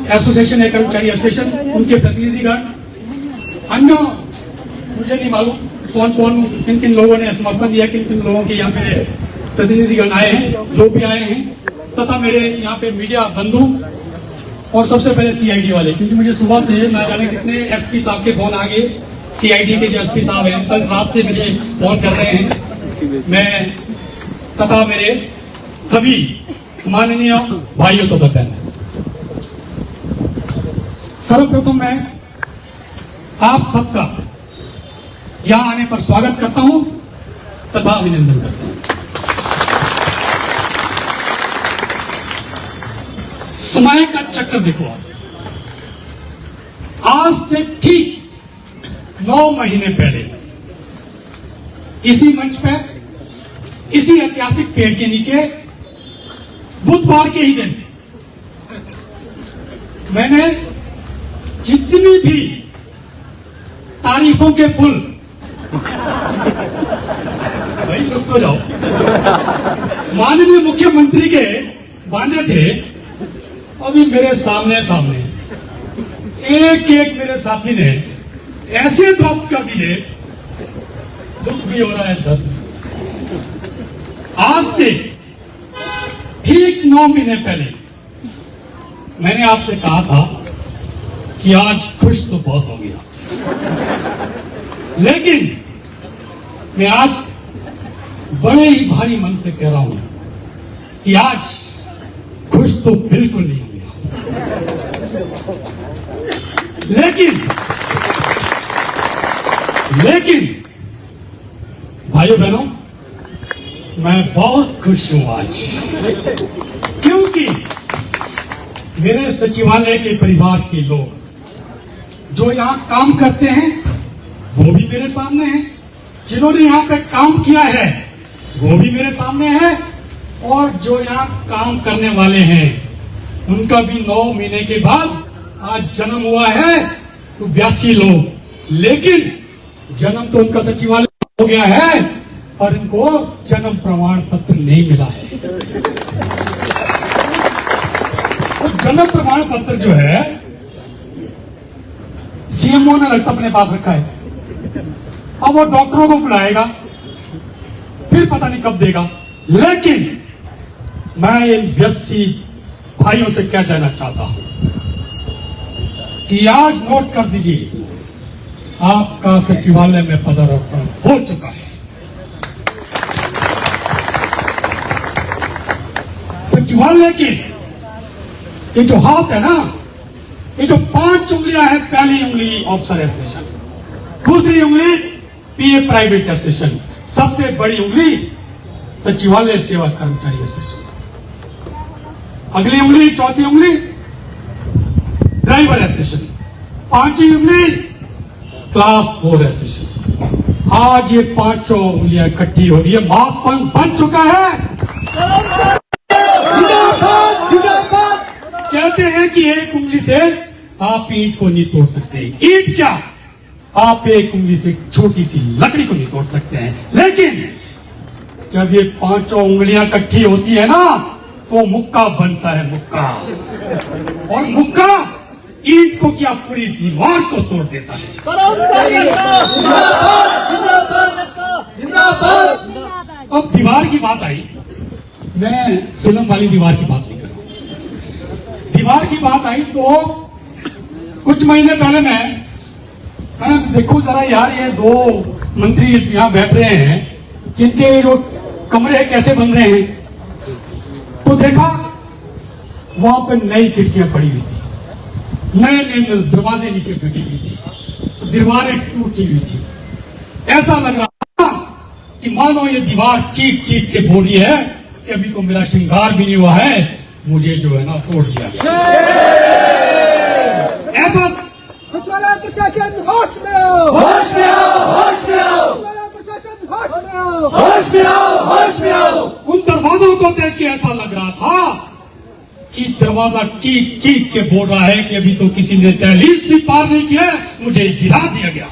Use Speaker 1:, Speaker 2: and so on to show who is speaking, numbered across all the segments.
Speaker 1: Association है, कर्मचारी association, उनके प्रतिनिधिगण, अन्य मुझे नहीं मालूम कौन कौन किन किन लोगों ने समर्थन दिया, किन किन लोगों के यहाँ पे प्रतिनिधिगण आए हैं, जो भी आए हैं, तथा मेरे यहाँ पे मीडिया बंधु और सबसे पहले सीआईडी वाले, क्योंकि मुझे सुबह से ना जाने कितने एसपी साहब के फोन आ गए। सीआईडी के जो एसपी साहब हैं कल रात से मुझे फोन कर रहे हैं, मैं तथा मेरे सभी सम्माननीय भाइयों तो बहन, सर्वप्रथम मैं आप सबका यहां आने पर स्वागत करता हूं तथा अभिनंदन करता हूं। समय का चक्कर देखो आप, आज से ठीक 9 महीने पहले इसी मंच पे, इसी ऐतिहासिक पेड़ के नीचे, बुधवार के ही दिन मैंने जितनी भी तारीफों के पुल, भाई रुक तो जाओ, माननीय मुख्यमंत्री के बांधे थे, अभी मेरे सामने सामने एक एक मेरे साथी ने ऐसे ध्वस्त कर दिए, दुख भी हो रहा है, दर्द। आज से ठीक 9 महीने पहले मैंने आपसे कहा था कि आज खुश तो बहुत हो गया, लेकिन मैं आज बड़े ही भारी मन से कह रहा हूं कि आज खुश तो बिल्कुल नहीं हो गया, लेकिन भाइयों बहनों, मैं बहुत खुश हूं आज, क्योंकि मेरे सचिवालय के परिवार के लोग जो यहां काम करते हैं वो भी मेरे सामने हैं, जिन्होंने यहां पे काम किया है वो भी मेरे सामने है, और जो यहां काम करने वाले हैं उनका भी 9 महीने के बाद आज जन्म हुआ है, तो 82 लोग, लेकिन जन्म तो उनका सचिवालय हो गया है और इनको जन्म प्रमाण पत्र नहीं मिला है। तो जन्म प्रमाण पत्र जो है सीएमओ ने लगता अपने पास रखा है, अब वो डॉक्टरों को बुलाएगा, फिर पता नहीं कब देगा, लेकिन मैं इन 82 भाइयों से क्या कहना चाहता हूं कि आज नोट कर दीजिए, आपका सचिवालय में पदार्पण हो चुका है। सचिवालय के ये जो हाथ है ना, ये जो 5 उंगलियां हैं, पहली उंगली ऑफिसर एसोसिएशन, दूसरी उंगली पीए प्राइवेट एसोसिएशन, सबसे बड़ी उंगली सचिवालय सेवा कर्मचारी एसोसिएशन, अगली उंगली, चौथी उंगली ड्राइवर एसोसिएशन, 5वीं उंगली क्लास 4 एसोसिएशन। आज ये 5 उंगलियां इकट्ठी हो रही है, महासंघ बन चुका है। कहते हैं कि एक उंगली से आप ईंट को नहीं तोड़ सकते, ईंट क्या, आप एक उंगली से छोटी सी लकड़ी को नहीं तोड़ सकते हैं, लेकिन जब ये 5 उंगलियां इकट्ठी होती है ना, तो मुक्का बनता है, मुक्का, और मुक्का ईंट को क्या पूरी दीवार को तोड़ देता है। अब दीवार की बात आई, मैं फिल्म वाली दीवार की बात नहीं कर रहा हूं, दीवार की बात आई तो कुछ महीने पहले मैं देखो जरा यार, ये 2 मंत्री यहां बैठ रहे हैं, जिनके जो कमरे कैसे बन रहे हैं, तो देखा वहां पर नई खिड़कियां पड़ी हुई थी, नए दरवाजे नीचे फटी हुई थी, दीवारें टूटी हुई थी, ऐसा लग रहा था कि मानो ये दीवार चीख चीख के बोल रही है कि अभी तो मेरा श्रृंगार भी नहीं हुआ है, मुझे जो है ना तोड़ दिया। ऐसा
Speaker 2: सचिवालय प्रशासन होश में आओ,
Speaker 3: होश में आओ, होश में आओ,
Speaker 2: सचिवालय प्रशासन होश में आओ,
Speaker 3: होश में आओ, होश में आओ।
Speaker 1: उन दरवाजों को देख के ऐसा लग रहा था कि दरवाजा चीख चीख के बोल रहा है कि अभी तो किसी ने दहलीज भी पार नहीं किया, मुझे गिरा दिया गया।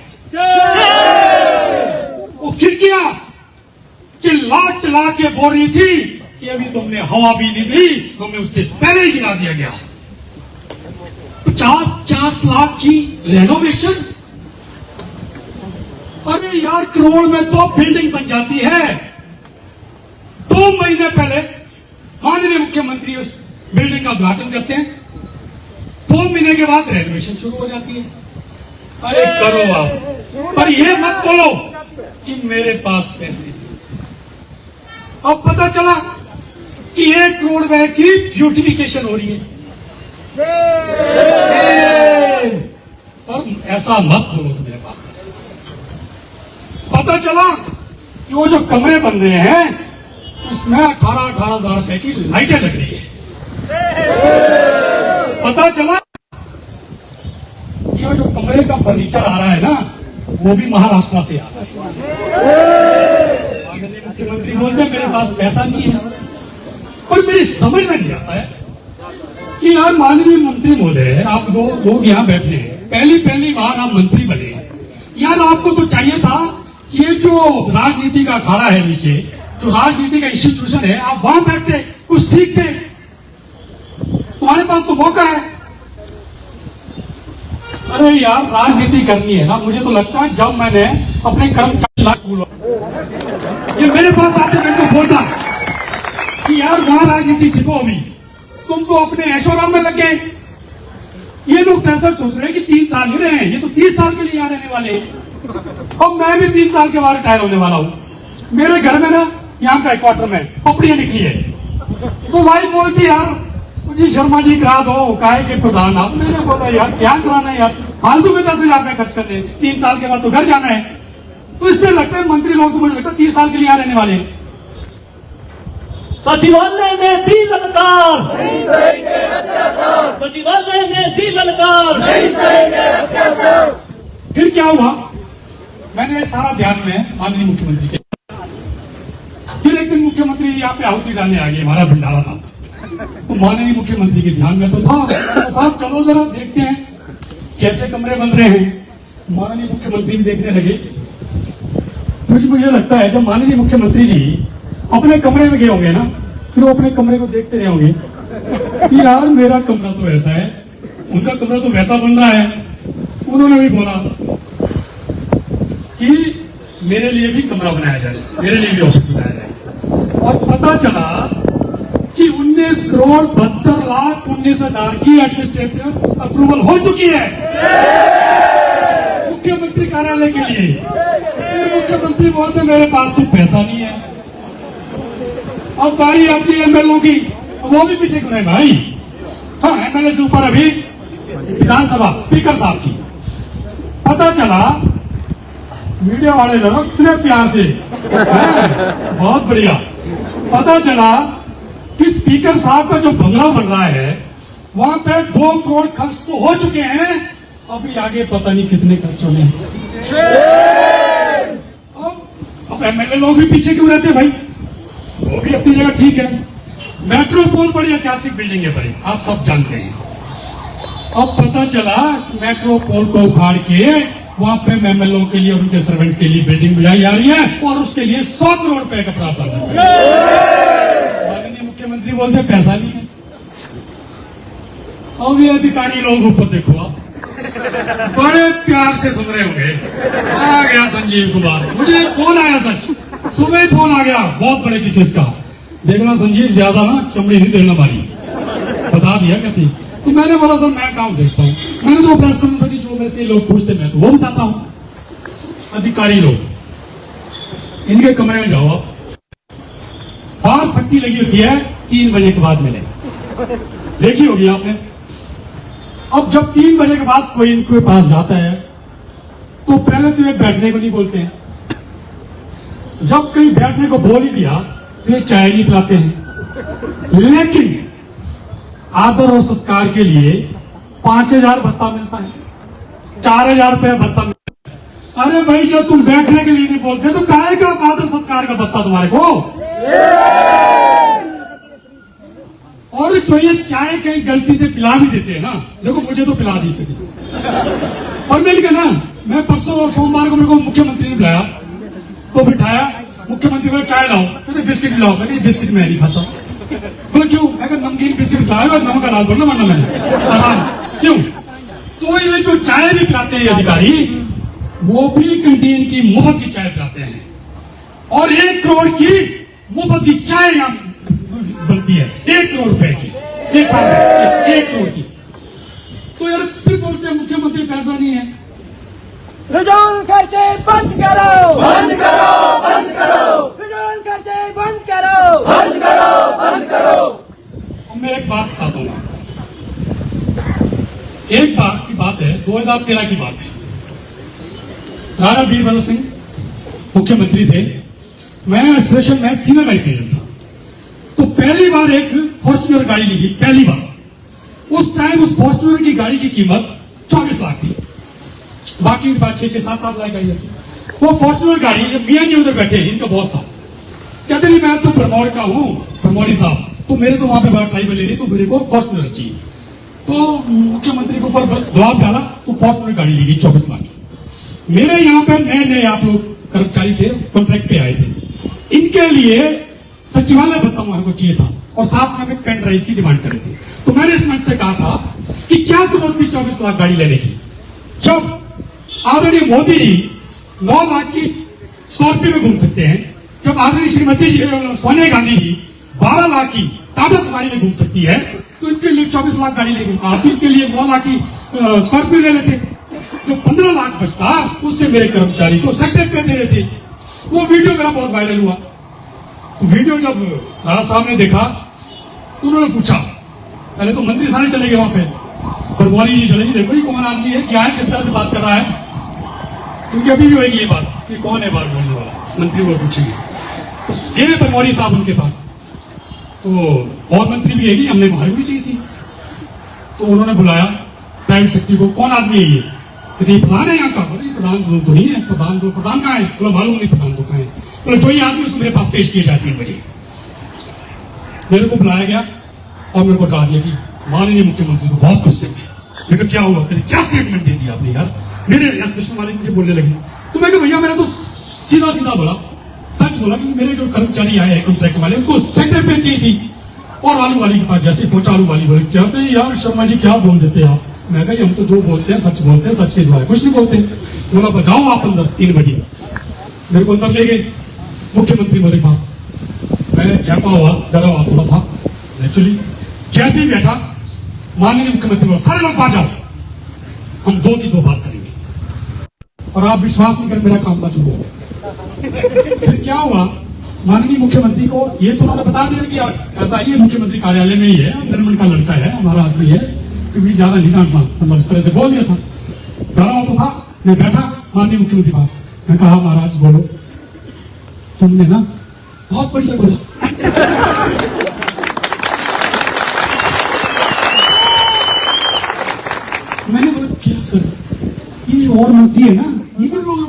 Speaker 1: वो खिड़कियां चिल्ला चिल्ला के बोल रही थी कि अभी तुमने हवा भी नहीं दी, तुम्हें उससे पहले ही गिरा दिया गया। 50 लाख की रेनोवेशन। अरे यार, करोड़ में तो बिल्डिंग बन जाती है। 2 महीने पहले माननीय मुख्यमंत्री उस बिल्डिंग का उद्घाटन करते हैं, 2 महीने के बाद रेनोवेशन शुरू हो जाती है। अरे करो आप, पर ये मत बोलो कि मेरे पास पैसे नहीं। अब पता चला कि 1 करोड़ रुपए की ब्यूटिफिकेशन हो रही है। पर ऐसा मत बोलो कि मेरे पास पैसे। पता चला कि वो जो कमरे बन रहे हैं उसमें 18,000 रुपए की लाइटें लग रही है। पता चला कि वो जो कमरे का फर्नीचर आ रहा है ना, वो भी महाराष्ट्र से आ रहा है। माननीय मुख्यमंत्री बोलते हैं मेरे पास पैसा नहीं है। और मेरी समझ में नहीं आता है कि यार माननीय मंत्री महोदय, आप दो लोग यहाँ बैठे हैं, पहली बार आप मंत्री बने, यार आपको तो चाहिए था कि ये जो राजनीति का अखाड़ा है नीचे, जो राजनीति का इंस्टीट्यूशन है, आप वहां बैठते, कुछ सीखते। तुम्हारे पास तो मौका है। अरे यार, राजनीति करनी है ना, मुझे तो लगता है जब मैंने अपने कर्मचारी लाख बोला, ये मेरे पास आते मेरे को बोलता कि यार वहां राजनीति सीखो, अभी तुम तो अपने ऐशोराम में लग गए। ये लोग पैसा सोच रहे हैं कि 3 साल ही रहे हैं, ये तो 30 साल के लिए यहाँ रहने वाले हैं। और मैं भी 3 साल के बाद रिटायर होने वाला हूं। मेरे घर में ना, यहाँ पे क्वार्टर में पपड़ियां निकली है, तो भाई बोलती यार मुझे शर्मा जी करा दो, काहे के प्रधान आप। मैंने बोला यार क्या कराना है यार, फालतू में 10,000 रुपए खर्च करने, 3 साल के बाद तो घर जाना है। तो इससे लगता है मंत्री लोग तो मुझे लगता है 30 साल के लिए यहाँ रहने वाले हैं।
Speaker 4: सचिवालय ने दी ललकार, सचिवालय ने दी ललकार।
Speaker 1: फिर क्या हुआ, मैंने सारा ध्यान में माननीय मुख्यमंत्री के। फिर एक दिन मुख्यमंत्री यहाँ पे आहुति डालने आ गए, हमारा भंडारा था, तो माननीय मुख्यमंत्री के ध्यान में तो था, साहब चलो जरा देखते हैं कैसे कमरे बन रहे हैं। माननीय मुख्यमंत्री भी देखने लगे। फिर मुझे लगता है जब माननीय मुख्यमंत्री जी अपने कमरे में गए होंगे ना, फिर वो अपने कमरे को देखते रहे होंगे कि यार मेरा कमरा तो ऐसा है, उनका कमरा तो वैसा बन रहा है। उन्होंने भी बोला कि मेरे लिए भी कमरा बनाया जाए, मेरे लिए भी ऑफिस बनाया जाए। और पता चला कि 19 करोड़ 72 लाख 19,000 की एडमिनिस्ट्रेटिव अप्रूवल हो चुकी है मुख्यमंत्री कार्यालय के लिए। फिर मुख्यमंत्री बोलते मेरे पास तो पैसा नहीं है। अब बारी आती है एमएलओ की, वो भी पीछे क्यों है भाई। हाँ, एमएलए से ऊपर अभी विधानसभा स्पीकर साहब की। पता चला मीडिया वाले लोग इतने प्यार से, बहुत बढ़िया। पता चला कि स्पीकर साहब का जो बंगला बन रहा है वहां पे 2 करोड़ खर्च तो हो चुके हैं, अभी आगे पता नहीं कितने खर्च होने हैं। अब एमएलए लोग भी पीछे क्यों रहते भाई, वो भी अपनी जगह ठीक है। मेट्रोपोल बड़ी ऐतिहासिक बिल्डिंग है भाई, आप सब जानते हैं। अब पता चला मेट्रोपोल को उखाड़ के वहां पे एमएलओ के लिए और उनके सर्वेंट के लिए बिल्डिंग बनाई जा रही है, और उसके लिए 100 करोड़ रुपए का प्रावधान है। माननीय मुख्यमंत्री बोलते पैसा नहीं है। अब ये अधिकारी लोग ऊपर देखो, आप बड़े प्यार से सुन रहे होंगे। आ गया संजीव कुमार, मुझे फोन आया, सच सुबह ही फोन आ गया बहुत बड़े किसी का। देखना संजीव ज्यादा ना चमड़ी नहीं देना मारी, बता दिया क्या थी। तो मैंने बोला सर मैं काम देखता हूँ। मैंने तो प्रेस कॉन्फ्रेंस जो मेरे से लोग पूछते मैं तो वो बताता हूँ। अधिकारी लोग, इनके कमरे में जाओ आप, बाहर पट्टी लगी होती है 3 बजे के बाद मिले, देखी होगी आपने। अब जब 3 बजे के बाद कोई इनके पास जाता है तो पहले तो ये बैठने को नहीं बोलते हैं। जब कहीं बैठने को बोल ही दिया तो ये चाय नहीं पिलाते हैं। लेकिन आदर और सत्कार के लिए 5,000 भत्ता मिलता है, 4,000 रुपया भत्ता मिलता है। अरे भाई जब तुम बैठने के लिए नहीं बोलते तो काहे का आदर सत्कार का भत्ता तुम्हारे को। और जो ये चाय कहीं गलती से पिला भी देते हैं ना, देखो मुझे तो पिला देते थे। और मिल गया ना, मैं परसों और सोमवार को मेरे को मुख्यमंत्री ने बुलाया तो बिठाया, मुख्यमंत्री को चाय लाओ, कहते बिस्किट लाओ। मैं बिस्किट मैं नहीं खाता। बोले क्यों? मैं नमकीन बिस्किट लाया, नमक डाल दो ना, वरना मैंने क्यों ये जो चाय भी पिलाते हैं अधिकारी, वो भी कैंटीन की मुफ्त की चाय पिलाते हैं, और 1 करोड़ की मुफ्त की चाय यहाँ बनती है, 1 करोड़ रुपए की एक साल में, 1 करोड़ की। तो यार फिर बोलते हैं मुख्यमंत्री पैसा नहीं है।
Speaker 2: फिजूल खर्चे बंद करो,
Speaker 3: बंद करो, बंद करो,
Speaker 2: फिजूल खर्चे बंद करो,
Speaker 3: बंद करो, बंद करो।
Speaker 1: अब मैं एक बात बताता हूँ, एक बात की बात है, 2013 की बात है। राणा वीरभद्र सिंह मुख्यमंत्री थे, मैं एसोसिएशन में सीनियर वाइस प्रेसिडेंट था। तो पहली बार एक फॉर्च्यूनर गाड़ी ली, पहली बार। उस टाइम उस फॉर्च्यूनर की गाड़ी की कीमत 24 लाख थी, बाकी के बाद 6-7 लाख गाड़ियां थी। वो फॉर्च्यूनर गाड़ी, जब मियाँ जी उधर बैठे, इनका बॉस था, कहते नहीं मैं तो भरमौर का हूँ, भरमौरी साहब, तो मेरे तो वहां पे बड़ा ट्राइबल एरिया, तो मेरे को फॉर्च्यूनर चाहिए। तो मुख्यमंत्री के ऊपर दबाव डाला, तो फॉर्च्यूनर गाड़ी ली गई 24 लाख की। मेरे यहाँ पे नए नए आप लोग कर्मचारी थे, कॉन्ट्रैक्ट पे आए थे, इनके लिए सचिवालय भत्ता हमको चाहिए था, और साथ में पेन ड्राइव की डिमांड कर रहे थे। तो मैंने इस मंच से कहा था कि क्या जरूरत थी 24 लाख गाड़ी लेने की, जब आदरणीय मोदी जी 9 लाख की स्कॉर्पियो में घूम सकते हैं, जब आदरणीय श्रीमती जी सोनिया गांधी जी 12 लाख की टाटा सफारी में घूम सकती है, तो इनके लिए 24 लाख गाड़ी ले गई। आप इनके लिए 9 लाख की स्कॉर्पियो ले लेते, जो 15 लाख बचता उससे मेरे कर्मचारी को सेक्टर पे दे रहे थे। वो वीडियो मेरा बहुत वायरल हुआ। तो वीडियो जब राणा साहब ने देखा, उन्होंने पूछा, पहले तो मंत्री सारे चले गए वहां पे, भरमौरी जी चले गए, देखो ये कौन आदमी है, क्या है, किस तरह से बात कर रहा है, क्योंकि अभी भी होगी ये बात कि कौन है बात बोलने वाला, मंत्री वो पूछेंगे। तो गए भरमौरी साहब उनके पास, तो और मंत्री भी है, हमने वहां भी चाहिए थी। तो उन्होंने बुलाया प्राइवेट सेक्रेटरी को, कौन आदमी है ये, कहते प्रधान है यहाँ का। बोले प्रधान तो नहीं है, प्रधान कहाँ है, बोला मालूम नहीं प्रधान तो कहाँ है। बोले जो ये आदमी उसको मेरे पास पेश किए जाती है बजे। मेरे को बुलाया गया और मेरे को कहा दिया कि माननीय मुख्यमंत्री तो बहुत गुस्से में। मैं कहा क्या हुआ, क्या स्टेटमेंट दे दिया आपने यार, मेरे एसोसिएशन वाले मुझे बोलने लगे। तो मैं कहा भैया मैंने तो सीधा सीधा बोला, सच बोला कि मेरे जो कर्मचारी आए हैं कॉन्ट्रैक्ट वाले, उनको सेक्टर पे चाहिए थी। और आलू वाली के पास जैसे पहुंचा, आलू वाली बोले कहते हैं यार शर्मा जी क्या बोल देते आप। मैं कहा हम तो जो बोलते हैं सच बोलते हैं, सच के सिवाय कुछ नहीं बोलते। बोला बताओ आप अंदर 3 बजे। मेरे को अंदर ले गए मुख्यमंत्री मेरे पास, मैं चैपा हुआ, डरा हुआ थोड़ा सा एक्चुअली। जैसे ही बैठा माननीय मुख्यमंत्री बोला सारे लोग बाहर जाओ, हम 2 की 2 बात करेंगे। और आप विश्वास नहीं कर, मेरा काम शुरू हो गया। फिर क्या हुआ, माननीय मुख्यमंत्री को ये तो उन्होंने बता दिया कि ऐसा ही है, मुख्यमंत्री कार्यालय में ही है, निर्मल का लड़का है, हमारा आदमी है, क्योंकि ज्यादा नहीं डांटना, मतलब इस तरह से बोल दिया था। डरा हुआ तो था, मैं बैठा, माननीय मुख्यमंत्री बात, मैं कहा महाराज बोलो, तुमने ना बहुत बढ़िया बोला। मैंने बोला क्या सर, ये और मंत्री है ना, ये भी बोल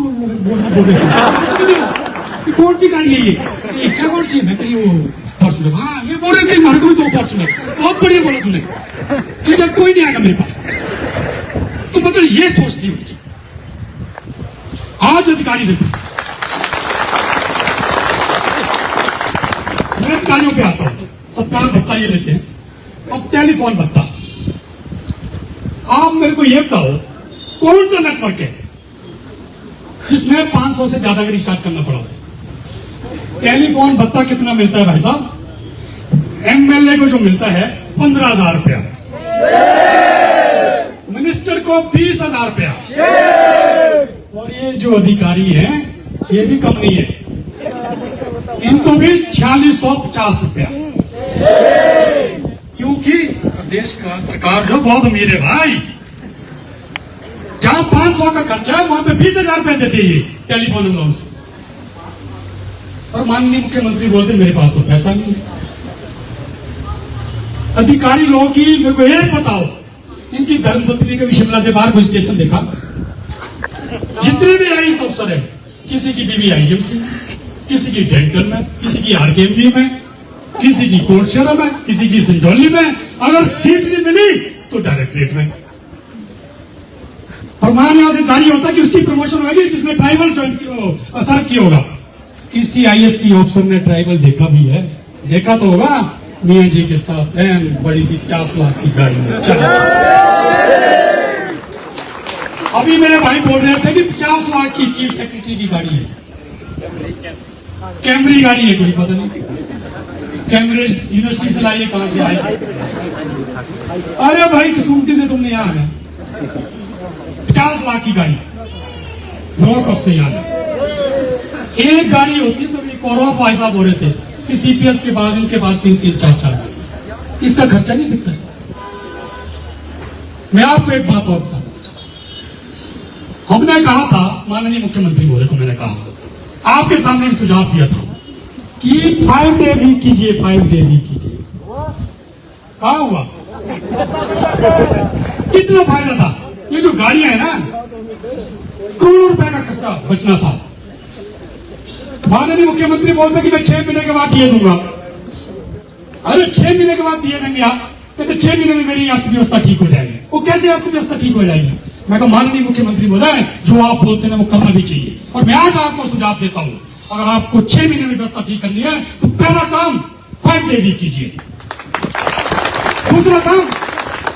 Speaker 1: कौन सी गाड़ी है ये क्या कौन सी है, मैं कही वो फॉर्चूनर। हाँ ये बोल रहे थे मार्ग में 2 फॉर्चूनर, बहुत बढ़िया बोला तूने, तो जब कोई नहीं आएगा मेरे पास। तो मतलब ये सोचती उनकी। आज अधिकारी देखो, मैं अधिकारियों पे आता हूं, सरकार भत्ता ये लेते हैं। अब टेलीफोन भत्ता, आप मेरे को ये बताओ कौन सा नेटवर्क है जिसमें 500 से ज्यादा का रिचार्ज करना पड़ा। टेलीफोन भत्ता कितना मिलता है भाई साहब, एमएलए को जो मिलता है 15,000 रुपया, मिनिस्टर को 20,000 रुपया, और ये जो अधिकारी है ये भी कम नहीं है, इनको भी 4650 रुपया, क्योंकि प्रदेश का सरकार जो बहुत अमीर है भाई, जहां 500 का खर्चा है वहां पे 20,000 रुपया देते हैं ये टेलीफोन अलाउंस। और माननीय मुख्यमंत्री बोलते मेरे पास तो पैसा नहीं है। अधिकारी लोगों की मेरे को एक बताओ, इनकी धर्मपत्नी के भी शिमला से बाहर कोई स्टेशन देखा, जितने भी आई अफसर है, किसी की बीवी आईएमसी में, किसी की डेंटल में, किसी की आरकेएमवी में, किसी की कोटशहरा में, किसी की संजौली में, अगर सीट नहीं मिली तो डायरेक्टरेट में। फरमान यहां से जारी होता कि उसकी प्रमोशन होगी जिसने ट्राइबल सर्व किया होगा। किसी आईएएस की ऑफिसर ने ट्राइबल देखा भी है, देखा तो होगा मियां जी के साथ बड़ी सी 50 लाख की गाड़ी में चला। अभी मेरे भाई बोल रहे थे कि 50 लाख की चीफ सेक्रेटरी की गाड़ी है, कैमरी गाड़ी है, कोई पता नहीं कैमरे यूनिवर्सिटी से लाई है, कहां से आई। अरे भाई कसुमती से तुमने यहाँ आना 50 लाख की गाड़ी नॉर्थ ऑफ से यहाँ एक गाड़ी होती तो ये कौरव भाई साहब हो रहे थे कि सीपीएस के पास इनके पास 3-3, 4-4 गाड़ी, इसका खर्चा नहीं दिखता है। मैं आपको एक बात और बताऊं, हमने कहा था माननीय मुख्यमंत्री महोदय को, मैंने कहा आपके सामने भी सुझाव दिया था कि 5 डे वीक कीजिए, 5 डे वीक कीजिए। कहा हुआ कितना फायदा था, ये जो गाड़ियां है ना करोड़ों रुपए का खर्चा बचना था। माननीय मुख्यमंत्री बोलते कि मैं 6 महीने के बाद दिए दूंगा। अरे 6 महीने के बाद दिए देंगे आप, कहते 6 महीने में मेरी अर्थव्यवस्था ठीक हो जाएगी। वो कैसे अर्थव्यवस्था ठीक हो जाएगी? मैं कहा माननीय मुख्यमंत्री महोदय जो आप बोलते हैं वो करना भी चाहिए, और मैं आज आपको सुझाव देता हूं, अगर आपको 6 महीने में व्यवस्था ठीक करनी है तो पहला काम 5 डे वीक कीजिए। दूसरा काम,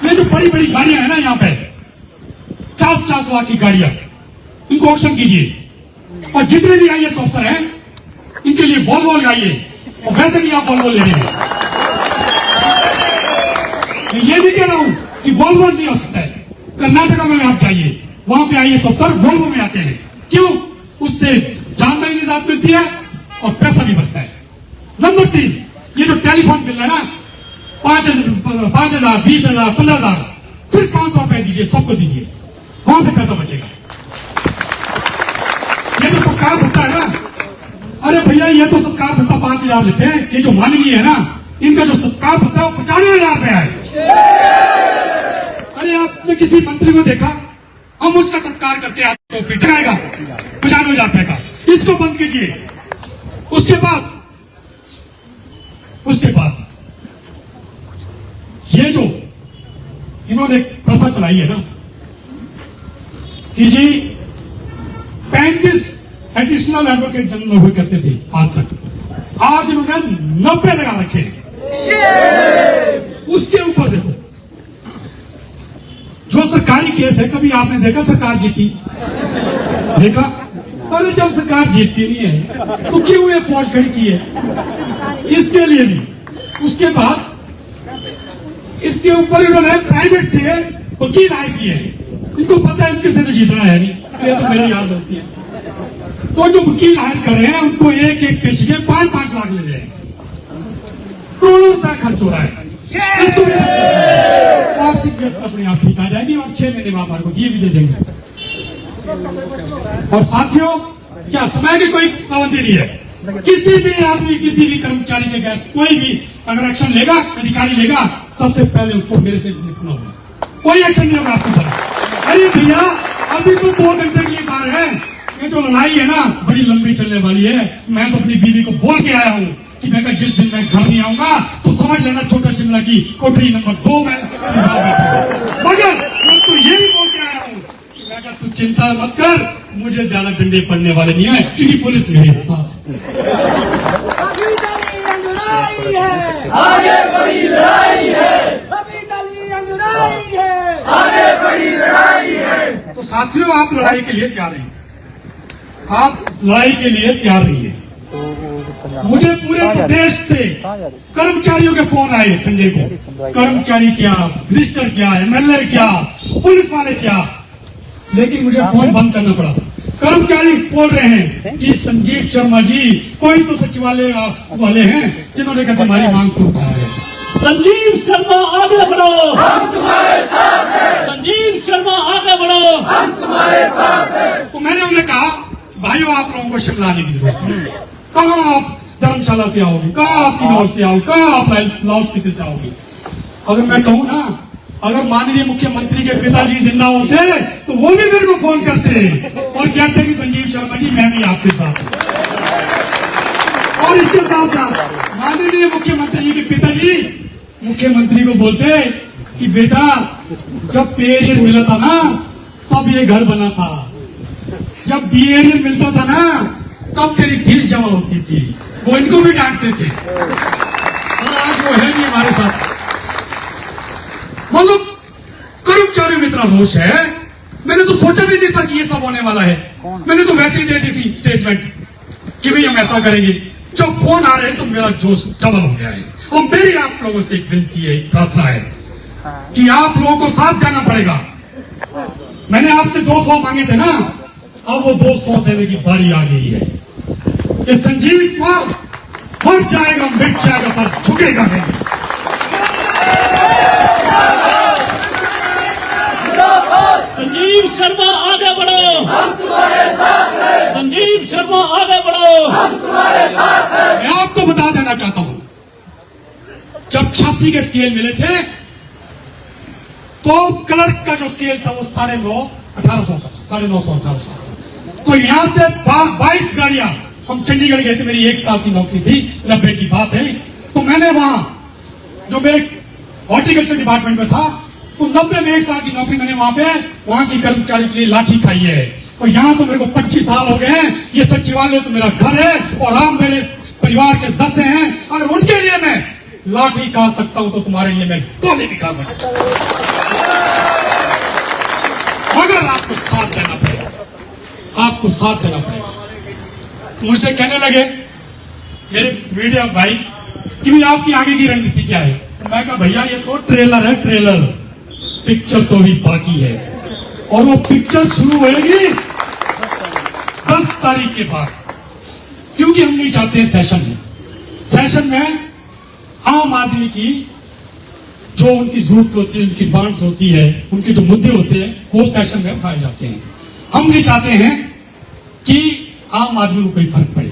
Speaker 1: ये जो बड़ी बड़ी गाड़ियां है ना यहाँ पे 50-50 लाख की गाड़ियां, इनको ऑक्शन कीजिए, और जितने भी आईएएस अफसर हैं इनके लिए वॉल्वो लगाइए, और वैसे भी आप वॉल्वो ले रहे हैं। मैं ये भी कह रहा हूं कि वॉल्वो नहीं हो सकता है, कर्नाटका में आप जाइए, वहां पे आईएएस अफसर वॉल्वो में आते हैं। क्यों? उससे जान में भी निजात मिलती है और पैसा भी बचता है। नंबर 3, ये जो टेलीफोन बिल है ना 5,000, 20,000, 15,000, सिर्फ 500 रुपए दीजिए, सबको दीजिए, वहां से पैसा बचेगा। ये जो सरकार भत्ता है ना, अरे भैया ये तो सरकार भत्ता 5,000 लेते हैं, ये जो माननीय है ना इनका जो सरकार भत्ता है वो 95,000 रुपया है। अरे आपने किसी मंत्री को देखा हम उसका सत्कार करते हैं, आपको पिटाएगा 95,000 रुपए का, इसको बंद कीजिए। उसके बाद ये जो इन्होंने प्रथा चलाई है ना कि जी 35 एडिशनल एडवोकेट जनरल हुए करते थे आज तक, आज इन्होंने 90 लगा रखे हैं। उसके ऊपर देखो जो सरकारी केस है, कभी आपने देखा सरकार जीती? देखा? अरे जब सरकार जीतती नहीं है तो क्यों ये फौज खड़ी की है? इसके लिए भी। उसके बाद इसके ऊपर इन्होंने प्राइवेट से वकील हायर किए हैं, इनको पता है इनके से तो जीतना है नहीं, ये तो मेरी याद होती है। तो जो वकील हायर कर रहे हैं उनको एक एक पेशी के 5-5 लाख ले रहे हैं, करोड़ों रुपया खर्च हो रहा है। इसको आर्थिक व्यवस्था अपने आप ठीक आ जाएगी और 6 महीने में हमारे को ये भी दे देंगे। और साथियों, क्या समय की कोई पाबंदी नहीं है, किसी भी आदमी, किसी भी कर्मचारी के गेस्ट कोई भी अगर एक्शन लेगा, अधिकारी लेगा, सबसे पहले उसको मेरे से लिखना होगा, कोई एक्शन नहीं होगा आपके ऊपर। अरे भैया अभी तो 2 घंटे की बात है, ये जो लड़ाई है ना बड़ी लंबी चलने वाली है। मैं तो अपनी बीवी को बोल के आया हूं कि मैं जिस दिन मैं घर नहीं आऊंगा तो समझ लेना छोटा शिमला की कोठरी नंबर 2 में, मगर मैं तो ये भी बोल के आया हूं कि मैं तू चिंता मत कर, मुझे ज्यादा डंडे पड़ने वाले नहीं है क्योंकि पुलिस मेरे साथ
Speaker 2: अभी ताली अंगड़ाई है,
Speaker 3: आगे बड़ी लड़ाई है,
Speaker 2: अभी ताली अंगड़ाई है,
Speaker 3: आगे बड़ी लड़ाई है।
Speaker 1: तो साथियों आप लड़ाई के लिए तैयार हैं, आप लड़ाई के लिए तैयार रहिए। मुझे पूरे प्रदेश से कर्मचारियों के फोन आए संजय को, कर्मचारी क्या, मिनिस्टर क्या, एमएलए क्या, पुलिस वाले क्या, लेकिन मुझे फोन बंद करना पड़ा। कर्मचारी बोल रहे हैं कि संजीव शर्मा जी कोई तो सचिवालय वाले हैं जिन्होंने कहा हमारी मांग को उठाया है।
Speaker 4: संजीव शर्मा आगे बढ़ो,
Speaker 3: हम तुम्हारे साथ हैं,
Speaker 4: संजीव शर्मा आगे बढ़ो,
Speaker 3: हम तुम्हारे साथ हैं।
Speaker 1: तो मैंने उन्हें कहा भाइयों आप लोगों को शिमला आने की जरूरत नहीं, कहाँ आप धर्मशाला से आओगे, कहाँ आप किन्नौर से आओगे, कहाँ आप लाहौल स्पीति से आओगे। अगर मैं कहूँ ना, अगर माननीय मुख्यमंत्री के पिताजी जिंदा होते तो वो भी मेरे को फोन करते और कहते कि संजीव शर्मा जी मैं भी आपके साथ हूं। और इसके साथ साथ माननीय मुख्यमंत्री जी के पिताजी मुख्यमंत्री को बोलते कि बेटा जब पेरियर मिला था ना तब ये घर बना था, जब डीएरियर मिलता था ना तब तेरी फीस जमा होती थी। वो इनको भी डांटते थे और आज वो है नहीं हमारे साथ। मतलब कर्मचारियों में इतना रोष है, मैंने तो तो सोचा भी नहीं था कि ये सब होने वाला है। मैंने तो वैसे ही दे दी थी स्टेटमेंट कि भाई हम ऐसा करेंगे। जब फोन आ रहे हैं तो मेरा जोश डबल हो गया है। और मेरी आप लोगों से एक विनती है, एक प्रार्थना है कि आप लोगों को साथ देना पड़ेगा। मैंने आपसे 200 मांगे थे ना, अब वो 200 देने की बारी आ गई है। ये संजीव कुमार मर जाएगा, मिट जाएगा, पर झुकेगा नहीं।
Speaker 4: संजीव शर्मा आगे बढ़ो,
Speaker 3: हम तुम्हारे साथ हैं।
Speaker 4: संजीव शर्मा आगे बढ़ो।
Speaker 3: हम तुम्हारे साथ हैं।
Speaker 1: मैं आपको बता देना चाहता हूं, जब 86 के स्केल मिले थे तो क्लर्क का जो स्केल था वो 9,500 का था, 9,500 1800। तो यहां से 22 गाड़ियां, हम चंडीगढ़ गए थे, मेरी 1 साल की नौकरी थी, 90 की बात है। तो मैंने वहां जो मेरे हॉर्टिकल्चर डिपार्टमेंट में था, तो 90 में 1 साल की नौकरी मैंने वहां की कर्मचारी के लिए लाठी खाई है। और यहां तो मेरे को 25 साल हो गए हैं। ये सचिवालय तो मेरा घर है और आप मेरे परिवार के सदस्य हैं। अगर उनके लिए मैं लाठी खा सकता हूं तो तुम्हारे लिए मैं गोली भी खा सकता हूं। मगर आपको साथ देना पड़ेगा, आपको साथ देना पड़ेगा। तो मुझसे कहने लगे मेरे मीडिया भाई कि भी आपकी आगे की रणनीति क्या है। तो मैं कहा भैया ये तो ट्रेलर है, ट्रेलर, पिक्चर तो भी बाकी है। और वो पिक्चर शुरू होगी 10 तारीख के बाद, क्योंकि हम नहीं चाहते सेशन में आम आदमी की जो उनकी जरूरत होती है, उनकी डिमांड्स होती है, उनके जो मुद्दे होते हैं, वो सेशन में उठाए जाते हैं। हम नहीं चाहते हैं कि आम आदमी को कोई फर्क पड़े,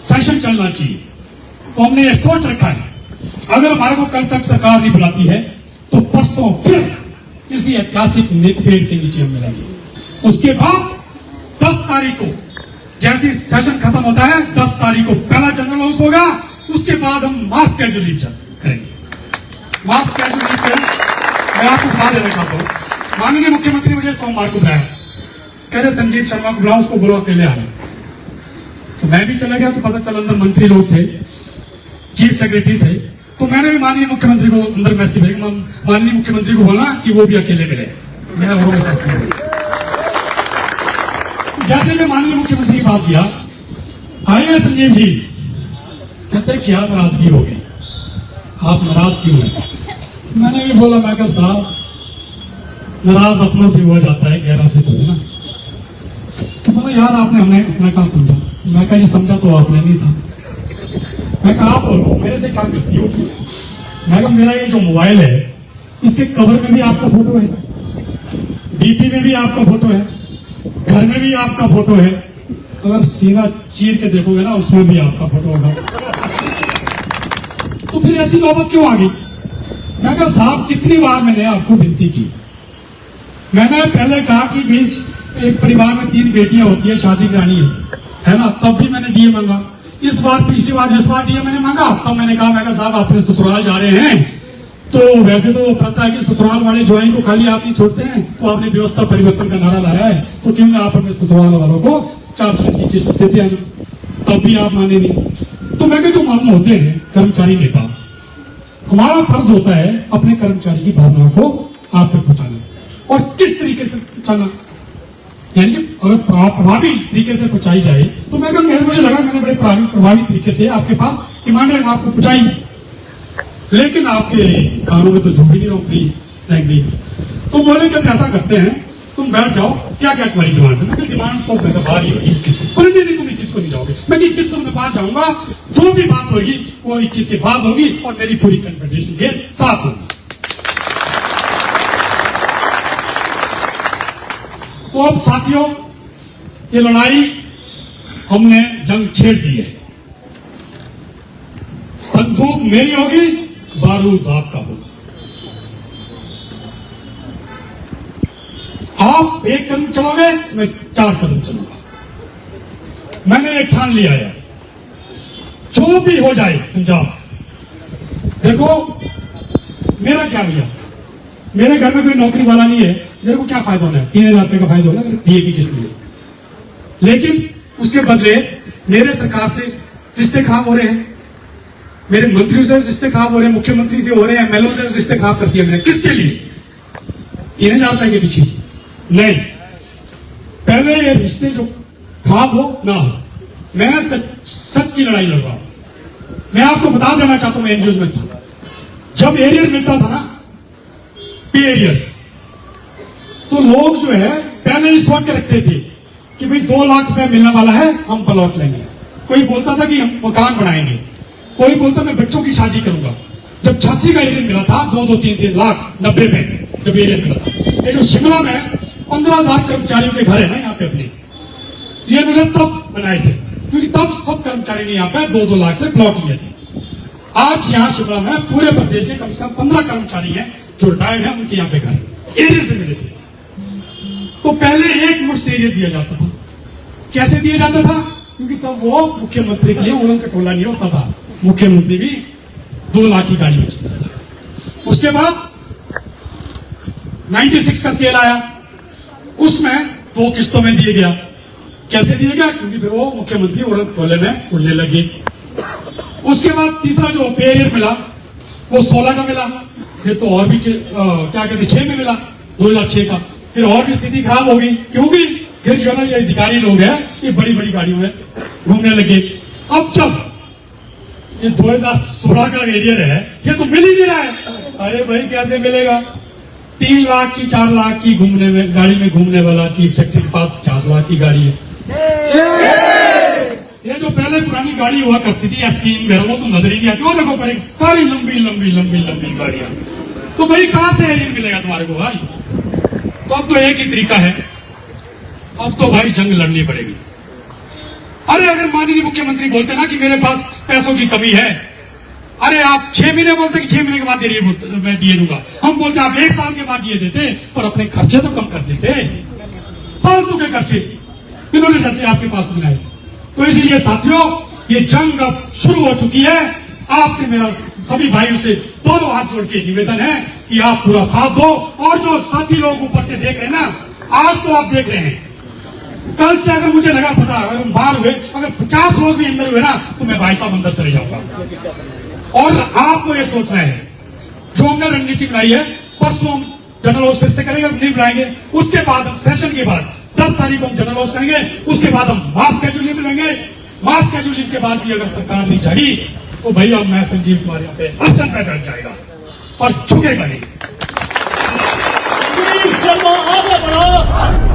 Speaker 1: सेशन चलना चाहिए। तो हमने ये सोच रखा है, अगर हमारे को कल तक सरकार नहीं बुलाती है तो परसों फिर किसी ऐतिहासिक पेड़ के नीचे हम मिलेंगे। उसके बाद 10 तारीख को जैसे सेशन खत्म होता है, 10 तारीख को पहला जनरल हाउस होगा। उसके बाद हम मास कैजुअल लीव करेंगे। मास कैजुअल लीव करें। मैं आपको बता देना चाहता हूं, माननीय मुख्यमंत्री मुझे सोमवार को बुलाया, कह रहे संजीव शर्मा को बुलाओ, उसको बोलो अकेले आना। तो मैं भी चला गया, तो पता चला अंदर मंत्री लोग थे, चीफ सेक्रेटरी थे। तो मैंने भी माननीय मुख्यमंत्री को अंदर मैसेज भेजा, माननीय मुख्यमंत्री को बोला कि वो भी अकेले मिले, मैं उन्होंने साथ में। जैसे मैं माननीय मुख्यमंत्री के पास गया, आए हैं संजीव जी, कहते क्या नाराजगी हो गई, आप नाराज क्यों हैं? तो मैंने भी बोला, मैं कहा साहब नाराज अपनों से हो जाता है, गैरों से तो है ना। तो बोला यार आपने हमें अपना कहा समझा। मैं कहा जी समझा तो आपने नहीं था। मैं कहा आप मेरे से क्या गलती होती है? मैं कहा मेरा ये जो मोबाइल है इसके कवर में भी आपका फोटो है, डीपी में भी आपका फोटो है, घर में भी आपका फोटो है, अगर सीना चीर के देखोगे ना उसमें भी आपका फोटो होगा। तो फिर ऐसी नौबत क्यों आ गई? मैं कहा साहब कितनी बार मैंने आपको विनती की, मैंने पहले कहा कि बीच एक परिवार में 3 बेटियां होती है, शादी करानी है ना, तब भी मैंने डीए मांगा। इस बार पिछली बार जिस बार डीए मैंने मांगा तब मैंने कहा साहब अपने ससुराल जा रहे हैं, तो वैसे तो पता है कि ससुराल वाले ज्वाइन को खाली आप ही छोड़ते हैं, तो आपने व्यवस्था परिवर्तन का नारा लाया है, तो क्यों ना आप अपने ससुराल वालों को 4% की किस्त देते हैं। तब भी आप माने नहीं। तो मैं जो हम होते हैं कर्मचारी नेता, हमारा फर्ज होता है अपने कर्मचारी की भावना को आप तक पहुंचाना। और किस तरीके से पहुंचाना, यानी कि अगर प्रभावी तरीके से पहुंचाई जाए, तो मैं मुझे लगा मैंने बड़े प्रभावी तरीके से आपके पास डिमांड है आपको पहुंचाई, लेकिन आपके कानों में तो जो भी नहीं रोकती लैंग्वेज। तो बोले कि ऐसा करते हैं, तुम बैठ जाओ, क्या क्या तुम्हारी डिमांड है? डिमांड तो बाहर ही होगी 21 को। बोले नहीं तुम 21 को नहीं जाओगे, मैं 21 को मैं बाहर जाऊंगा, जो भी बात होगी वो 21 के बाद होगी और मेरी पूरी कन्फेडरेशन के साथ होगी। तो अब साथियों ये लड़ाई हमने जंग छेड़ दी है, बंदूक मेरी होगी, बारूद आपका होगा। आप 1 कदम चलोगे, मैं 4 कदम चलूंगा। मैंने ये ठान लिया है, जो भी हो जाए पंजाब। देखो मेरा क्या भैया, मेरे घर में कोई नौकरी वाला नहीं है, मेरे को क्या फायदा होना है? 3,000 रुपए का फायदा होना है डीए की किस्त में। लेकिन उसके बदले मेरे सरकार से रिश्ते खराब हो रहे हैं, मेरे मंत्रियों से रिश्ते खराब हो रहे हैं, मुख्यमंत्री से हो रहे हैं, एमएलओ से रिश्ते खराब कर दिए मैंने। किसके लिए? 3,000 रुपए के पीछे नहीं। भले ये रिश्ते जो खराब हो ना हो, मैं सच की लड़ाई लड़ रहा हूं। मैं आपको बता देना चाहता हूं, मैं एनजीओ में था, जब एरियर मिलता था ना, पे एरियर, तो लोग जो है पहले ही सोच के रखते थे कि भाई 2 लाख रुपया मिलने वाला है, हम प्लॉट लेंगे। कोई बोलता था कि हम मकान बनाएंगे, कोई बोलता मैं बच्चों की शादी करूंगा। जब 86 का एरियर मिला था, 2-3 लाख 90 में जब एरियर मिला था, ये जो शिमला में 15,000 कर्मचारियों के घर है ना यहाँ पे अपने, ये मैंने तब बनाए थे, क्योंकि तब सब कर्मचारी ने यहाँ पे 2-2 लाख से प्लॉट लिए थे। आज यहाँ शिमला में पूरे प्रदेश के कम से कम 15 कर्मचारी हैं जो रिटायर्ड हैं, उनके यहाँ पे घर एरियर से मिले थे। तो पहले एक मुश्त एरिया दिया जाता था। कैसे दिया जाता था? क्योंकि तब वो मुख्यमंत्री के लिए उड़न कटोला नहीं होता था, मुख्यमंत्री भी 2 लाख की गाड़ी में चलता था। उसके बाद 96 का स्केल आया, उसमें 2 किस्तों में दिया गया। कैसे दिया गया? क्योंकि फिर वो मुख्यमंत्री उड़न कटोले में उड़ने लगे। उसके बाद तीसरा जो पे एरियर मिला वो 16 का मिला, फिर तो और भी क्या कहते 6 में मिला, 2006 का। फिर और भी स्थिति खराब हो गई, क्योंकि फिर जो है ना ये अधिकारी लोग हैं ये बड़ी बड़ी गाड़ियों में घूमने लगे। अब जब ये 2016 का एरियर है, ये तो मिल ही नहीं रहा है। अरे भाई कैसे मिलेगा? 3 लाख की 4 लाख की घूमने में गाड़ी में घूमने वाला चीफ सेक्रेटरी के पास 50 लाख की गाड़ी है। ये जो पहले पुरानी गाड़ी हुआ करती थी स्कीम में, वो तो नजर ही नहीं आती। वो देखो पर सारी लंबी लंबी लंबी लंबी गाड़ियां, तो भाई कहां से एरियर मिलेगा तुम्हारे को भाई? तो अब तो एक ही तरीका है, अब तो भाई जंग लड़नी पड़ेगी। अरे अगर माननीय मुख्यमंत्री बोलते ना कि मेरे पास पैसों की कमी है, अरे आप 6 महीने बोलते कि 6 महीने के बाद मैं दिए दूंगा, हम बोलते आप 1 साल के बाद दिए देते, पर अपने खर्चे तो कम कर देते, फालतू के खर्चे इन्होंने जैसे आपके पास बनाए। तो इसलिए साथियों, ये जंग अब शुरू हो चुकी है। आपसे मेरा सभी भाइयों से दोनों हाथ जोड़ के निवेदन है कि आप पूरा साथ दो। और जो साथी लोग ऊपर से देख रहे हैं ना, आज तो आप देख रहे हैं, कल से अगर मुझे लगा पता, अगर हम बाहर हुए, अगर 50 लोग भी अंदर हुए ना, तो मैं भाई साहब अंदर चले जाऊंगा। और आपको ये सोचना है, जो हमने रणनीति बनाई है, परसों हम जनरल हाउस फिर से करेंगे, नहीं बुलाएंगे। उसके बाद हम सेशन के बाद 10 तारीख को हम जनरल हाउस करेंगे, उसके बाद हम मास कैजुअल लीव लेंगे। मास कैजुअल लीव के बाद भी अगर सरकार नहीं जागी, तो भैया मैं संजीव कुमार यहाँ पे अड़चन पे बैठ जाएगा और झुकेगा नहीं।
Speaker 4: संजीव शर्मा आगे बढ़ो।